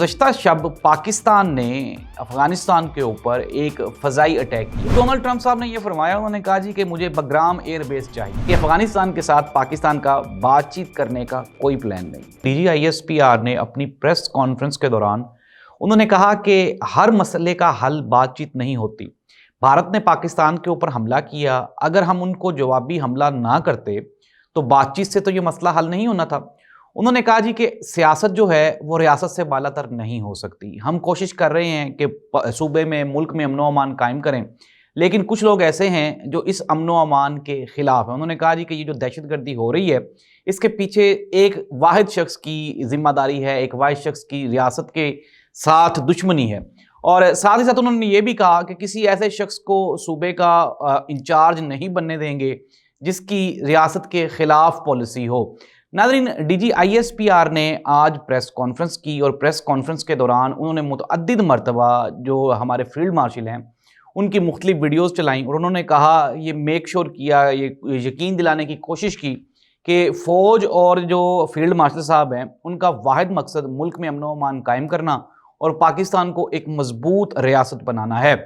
गुज़श्ता शब पाकिस्तान ने अफ़गानिस्तान के ऊपर एक फ़ज़ाई अटैक किया। डोनाल्ड ट्रंप साहब ने यह फरमाया, उन्होंने कहा जी कि मुझे बग्राम एयरबेस चाहिए कि अफ़गानिस्तान के साथ पाकिस्तान का बातचीत करने का कोई प्लान नहीं। DGISPR ने अपनी प्रेस कॉन्फ्रेंस के दौरान उन्होंने कहा कि हर मसले का हल बातचीत नहीं होती। भारत ने पाकिस्तान के ऊपर हमला किया, अगर हम उनको जवाबी हमला ना करते तो बातचीत से तो ये मसला हल नहीं होना था। उन्होंने कहा जी कि सियासत जो है वो रियासत से बालातर नहीं हो सकती। हम कोशिश कर रहे हैं कि सूबे में, मुल्क में अमनो अमान कायम करें, लेकिन कुछ लोग ऐसे हैं जो इस अमनो अमान के खिलाफ हैं। उन्होंने कहा जी कि ये जो दहशतगर्दी हो रही है इसके पीछे एक वाहिद शख्स की जिम्मेदारी है, एक वाहिद शख्स की रियासत के साथ दुश्मनी है। और साथ ही साथ उन्होंने ये भी कहा कि किसी ऐसे शख्स को सूबे का इंचार्ज नहीं बनने देंगे जिसकी रियासत के खिलाफ पॉलिसी हो। नाज़रीन, DGISPR ने आज प्रेस कॉन्फ्रेंस की और प्रेस कॉन्फ्रेंस के दौरान उन्होंने मुतअद्दिद मरतबा जो हमारे फील्ड मार्शल हैं उनकी मुख्तलिफ वीडियोज़ चलाई और उन्होंने कहा, ये मेक श्योर किया, ये यकीन दिलाने की कोशिश की कि फ़ौज और जो फील्ड मार्शल साहब हैं उनका वाहिद मकसद मुल्क में अमन व अमान कायम करना और पाकिस्तान को एक मजबूत रियासत बनाना है।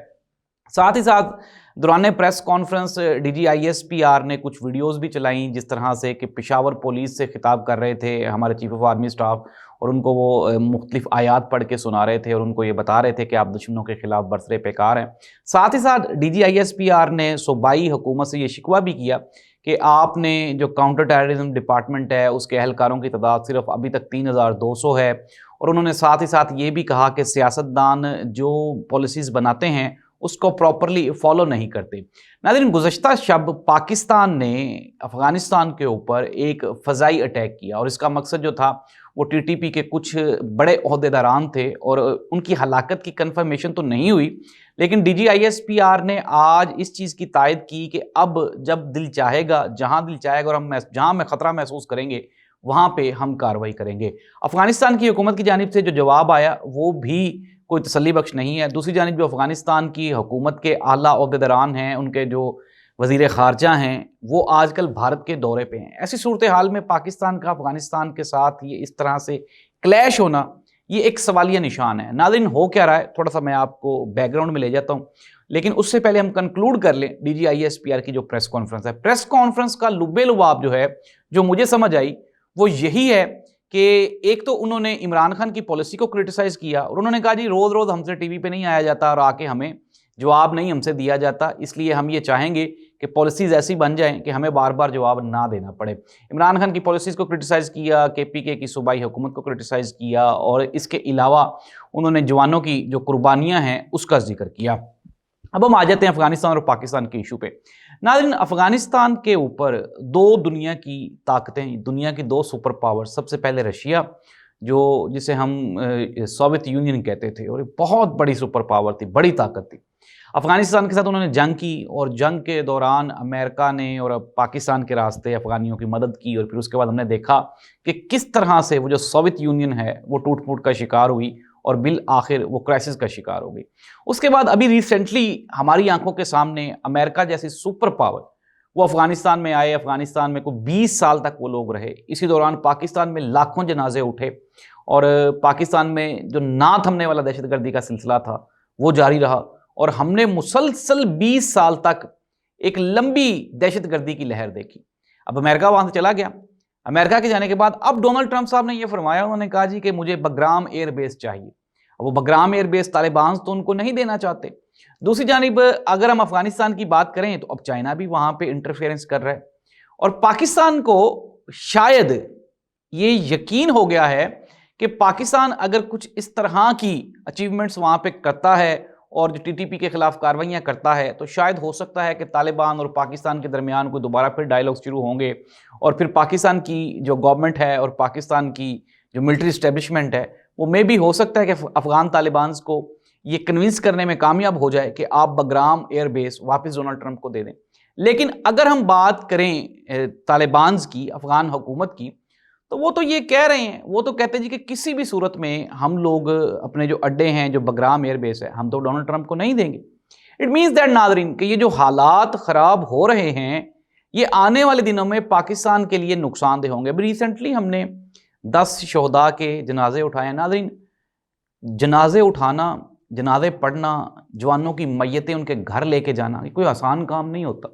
साथ ही साथ दौरान प्रेस कॉन्फ्रेंस DGISPR ने कुछ वीडियोस भी चलाई, जिस तरह से कि पेशावर पुलिस से खिताब कर रहे थे हमारे चीफ ऑफ आर्मी स्टाफ और उनको वो मुख्तलिफ आयात पढ़ के सुना रहे थे और उनको ये बता रहे थे कि आप दुश्मनों के खिलाफ बरसरे पेकार हैं। साथ ही साथ DGISPR ने सूबाई हुकूमत से ये शिकवा भी किया कि आपने जो काउंटर टेररिज्म डिपार्टमेंट है उसके एहलकारों की तादाद सिर्फ अभी तक 3200 है। और उन्होंने साथ ही साथ ये भी कहा कि सियासतदान जो पॉलिसीज़ बनाते हैं उसको प्रॉपरली फॉलो नहीं करते। नाज़रीन, गुज़श्ता शब पाकिस्तान ने अफ़गानिस्तान के ऊपर एक फ़ज़ाई अटैक किया और इसका मकसद जो था वो TTP के कुछ बड़े ओहदेदारान थे और उनकी हलाकत की कन्फर्मेशन तो नहीं हुई, लेकिन DGISPR ने आज इस चीज़ की तायद की कि अब जब दिल चाहेगा, जहाँ दिल चाहेगा और हम जहाँ में ख़तरा महसूस करेंगे वहाँ पे हम कार्रवाई करेंगे। अफ़गानिस्तान की हुकूमत की जानिब से जो जवाब आया वो भी कोई तसल्ली बख्श नहीं है। दूसरी जानिब जो अफ़गानिस्तान की हुकूमत के आला ओहदेदारान हैं, उनके जो वज़ीर ख़ारजा हैं, वो आजकल भारत के दौरे पे हैं। ऐसी सूरत हाल में पाकिस्तान का अफ़गानिस्तान के साथ ये इस तरह से क्लैश होना, ये एक सवालिया निशान है। नाज़रीन, हो क्या रहा है थोड़ा सा मैं आपको बैकग्राउंड में ले जाता हूँ, लेकिन उससे पहले हम कंक्लूड कर लें DGISPR की जो प्रेस कॉन्फ्रेंस है। प्रेस कॉन्फ्रेंस का लुब्बे लुबाब जो है, जो मुझे समझ आई वो यही है कि एक तो उन्होंने इमरान खान की पॉलिसी को क्रिटिसाइज़ किया और उन्होंने कहा जी रोज़ रोज़ हमसे टीवी पे नहीं आया जाता और आके हमें जवाब नहीं हमसे दिया जाता, इसलिए हम ये चाहेंगे कि पॉलिसीज़ ऐसी बन जाएं कि हमें बार बार जवाब ना देना पड़े। इमरान खान की पॉलिसीज़ को क्रिटिसाइज़ किया, KPK की सूबाई हुकूमत को क्रिटिसाइज़ किया और इसके अलावा उन्होंने जवानों की जो कुर्बानियाँ हैं उसका जिक्र किया। अब हम आ जाते हैं अफ़गानिस्तान और पाकिस्तान के इशू पे। नाज़रीन, अफ़गानिस्तान के ऊपर दो दुनिया की ताकतें, दुनिया की दो सुपर पावर, सबसे पहले रशिया जो जिसे हम सोवियत यूनियन कहते थे और बहुत बड़ी सुपर पावर थी, बड़ी ताकत थी। अफ़गानिस्तान के साथ उन्होंने जंग की और जंग के दौरान अमेरिका ने और पाकिस्तान के रास्ते अफ़गानियों की मदद की और फिर उसके बाद हमने देखा कि किस तरह से वो जो सोवियत यूनियन है वो टूट फूट का शिकार हुई और बिल आखिर वो क्राइसिस का शिकार हो गई। उसके बाद अभी रिसेंटली हमारी आंखों के सामने अमेरिका जैसी सुपर पावर वो अफ़गानिस्तान में आए। अफ़गानिस्तान में कोई 20 साल तक वो लोग रहे। इसी दौरान पाकिस्तान में लाखों जनाजे उठे और पाकिस्तान में जो ना थमने वाला दहशतगर्दी का सिलसिला था वो जारी रहा और हमने मुसलसल 20 साल तक एक लंबी दहशतगर्दी की लहर देखी। अब अमेरिका वहाँ से चला गया। अमेरिका के जाने के बाद अब डोनाल्ड ट्रंप साहब ने यह फरमाया, उन्होंने कहा जी कि मुझे बग्राम एयरबेस चाहिए। अब वो बग्राम एयरबेस तालिबान तो उनको नहीं देना चाहते। दूसरी जानिब अगर हम अफ़गानिस्तान की बात करें तो अब चाइना भी वहाँ पे इंटरफेरेंस कर रहा है और पाकिस्तान को शायद ये यकीन हो गया है कि पाकिस्तान अगर कुछ इस तरह की अचीवमेंट्स वहाँ पे करता है और जो TTP के खिलाफ कार्रवाइयाँ करता है तो शायद हो सकता है कि तालिबान और पाकिस्तान के दरमियान कोई दोबारा फिर डायलॉग शुरू होंगे और फिर पाकिस्तान की जो गवर्नमेंट है और पाकिस्तान की जो मिलिट्री इस्टेब्लिशमेंट है वो मे भी हो सकता है कि अफ़गान तालिबान को ये कन्विंस करने में कामयाब हो जाए कि आप बग्राम एयरबेस वापस डोनाल्ड ट्रंप को दे दें। लेकिन अगर हम बात करें तालिबान की, अफ़गान हुकूमत की, तो वो तो ये कह रहे हैं, वो तो कहते हैं जी कि किसी भी सूरत में हम लोग अपने जो अड्डे हैं, जो बग्राम एयरबेस है, हम तो डोनाल्ड ट्रंप को नहीं देंगे। इट मीन्स दैट नाज़रीन कि ये जो हालात ख़राब हो रहे हैं ये आने वाले दिनों में पाकिस्तान के लिए नुकसानदेह होंगे। अभी रिसेंटली हमने 10 शहदा के जनाजे उठाए। नाज़रीन, जनाजे उठाना, जनाजे पढ़ना, जवानों की मैयतें उनके घर लेके जाना, ये कोई आसान काम नहीं होता,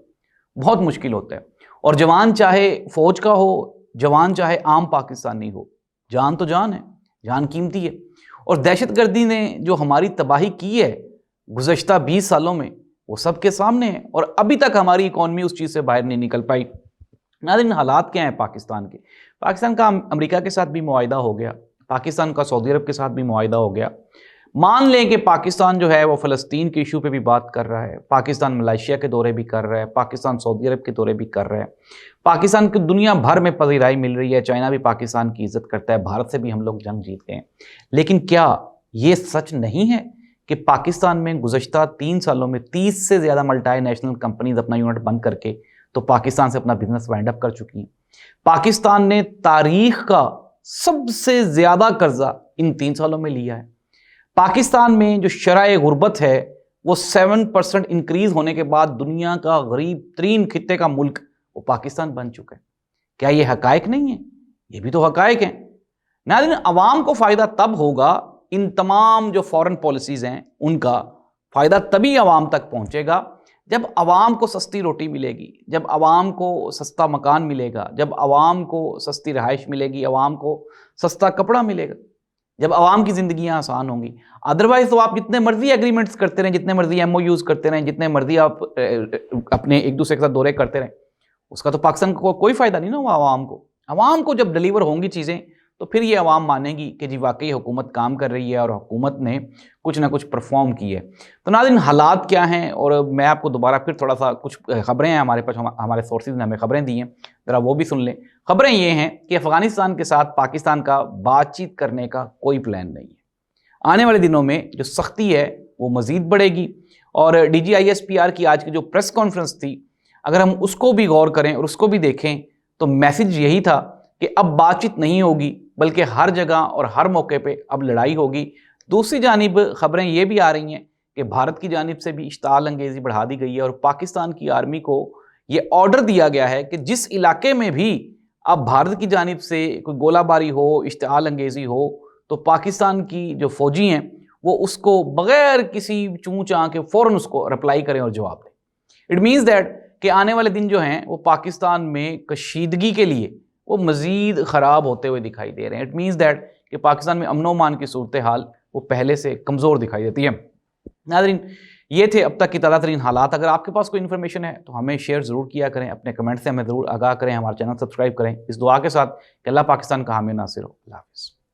बहुत मुश्किल होता है। और जवान चाहे फ़ौज का हो, जवान चाहे आम पाकिस्तानी हो, जान तो जान है, जान कीमती है। और दहशतगर्दी ने जो हमारी तबाही की है गुज़श्ता 20 सालों में, वो सबके सामने है और अभी तक हमारी इकॉनमी उस चीज़ से बाहर नहीं निकल पाई। नाज़रीन, हालात क्या हैं पाकिस्तान के? पाकिस्तान का अमेरिका के साथ भी मुआहिदा हो गया, पाकिस्तान का सऊदी अरब के साथ भी मुआहिदा हो गया। मान लें कि पाकिस्तान जो है वो फ़लस्तीन के इशू पे भी बात कर रहा है, पाकिस्तान मलेशिया के दौरे भी कर रहा है, पाकिस्तान सऊदी अरब के दौरे भी कर रहा है, पाकिस्तान को दुनिया भर में पज़ीराई मिल रही है, चाइना भी पाकिस्तान की इज़्ज़त करता है, भारत से भी हम लोग जंग जीत गए हैं। लेकिन क्या ये सच नहीं है कि पाकिस्तान में गुज़श्ता 3 सालों में 30 से ज़्यादा मल्टीनेशनल कंपनीज अपना यूनिट बंद करके तो पाकिस्तान से अपना बिजनेस वाइंड अप कर चुकी हैं? पाकिस्तान ने तारीख का सबसे ज़्यादा कर्जा इन 3 सालों में लिया है। पाकिस्तान में जो शराए गुर्बत है वो 7% इंक्रीज होने के बाद दुनिया का गरीब तरीन खित्ते का मुल्क वो पाकिस्तान बन चुका है। क्या ये हकायक नहीं है? ये भी तो हकायक हैं। नाज़रीन, अवाम को फ़ायदा तब होगा, इन तमाम जो फॉरेन पॉलिसीज़ हैं उनका फ़ायदा तभी अवाम तक पहुँचेगा जब अवाम को सस्ती रोटी मिलेगी, जब अवाम को सस्ता मकान मिलेगा, जब अवाम को सस्ती रहाइश मिलेगी, अवाम को सस्ता कपड़ा मिलेगा, जब आवाम की ज़िंदगियाँ आसान होंगी। अदरवाइज़ तो आप जितने मर्जी एग्रीमेंट्स करते रहें, जितने मर्जी MOUs करते रहें, जितने मर्जी आप अपने एक दूसरे के साथ दौरे करते रहें, उसका तो पाकिस्तान को कोई फ़ायदा नहीं ना हुआ आवाम को। आवाम को जब डिलीवर होंगी चीज़ें तो फिर ये आवाम मानेगी कि जी वाकई हुकूमत काम कर रही है और हुकूमत ने कुछ ना कुछ परफॉर्म की है। तो नाज़रीन, हालात क्या हैं, और मैं आपको दोबारा फिर थोड़ा सा कुछ ख़बरें हैं हमारे पास, हमारे सोर्सेज ने हमें ख़बरें दी हैं, ज़रा वो भी सुन लें। ख़बरें ये हैं कि अफ़गानिस्तान के साथ पाकिस्तान का बातचीत करने का कोई प्लान नहीं है। आने वाले दिनों में जो सख्ती है वो मज़ीद बढ़ेगी। और DGISPR की आज की जो प्रेस कॉन्फ्रेंस थी, अगर हम उसको भी गौर करें और उसको भी देखें तो मैसेज यही था कि अब बातचीत नहीं होगी, बल्कि हर जगह और हर मौके पे अब लड़ाई होगी। दूसरी जानिब ख़बरें ये भी आ रही हैं कि भारत की जानिब से भी इश्ताल अंगेज़ी बढ़ा दी गई है और पाकिस्तान की आर्मी को ये ऑर्डर दिया गया है कि जिस इलाके में भी अब भारत की जानिब से कोई गोलाबारी हो, इश्ताल अंगेज़ी हो, तो पाकिस्तान की जो फ़ौजी हैं वो उसको बग़ैर किसी चूँ चाँ के फ़ौरन उसको रिप्लाई करें और जवाब दें। इट मीन्स दैट कि आने वाले दिन जो हैं वो पाकिस्तान में कशीदगी के लिए वो मज़ीद ख़राब होते हुए दिखाई दे रहे हैं। इट मीन्स दैट कि पाकिस्तान में अमन अमान की सूरत हाल वो पहले से कमज़ोर दिखाई देती है। नाज़रीन, ये थे अब तक की ताज़ा तरीन हालात। अगर आपके पास कोई इन्फॉर्मेशन है तो हमें शेयर ज़रूर किया करें, अपने कमेंट से हमें ज़रूर आगाह करें, हमारा चैनल सब्सक्राइब करें, इस दुआ के साथ कि अल्लाह पाकिस्तान का हामी नासिर हो। अल्लाह हाफ़िज़।